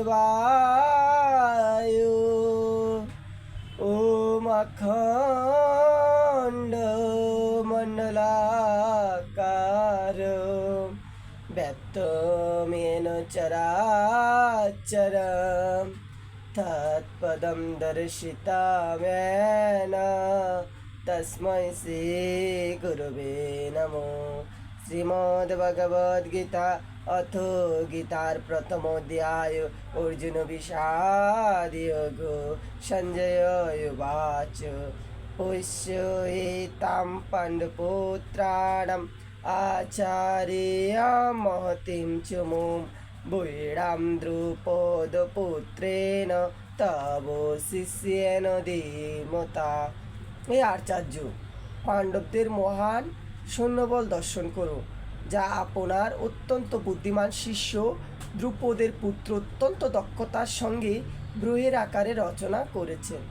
বায়ু ওম অখণ্ড মণ্ডলাকার ব্যক্তমেন চরাচরম তৎপদম দর্শিতামেন তস্मै শ্রী গুরবে নমো। শ্রীমদ্ভগবদ্গীতা অথ গীতার প্রথম অধ্যায় অর্জুন বিষাদ যোগ। সঞ্জয় উবাচ পুষ্যেতাং পাণ্ডুপুত্রাণাম আচার্যাম মহতীং চ মুম বৈরাম দ্রুপদপুত্রেণ তব শিষ্যেন ধীমতা। এই আচার্য, পাণ্ডবদের মহান সৈন্যবল দর্শন করো, যা আপনার অত্যন্ত বুদ্ধিমান শিষ্য দ্রুপদের পুত্র অত্যন্ত দক্ষতার সঙ্গে গ্রহের আকারে রচনা করেছেন।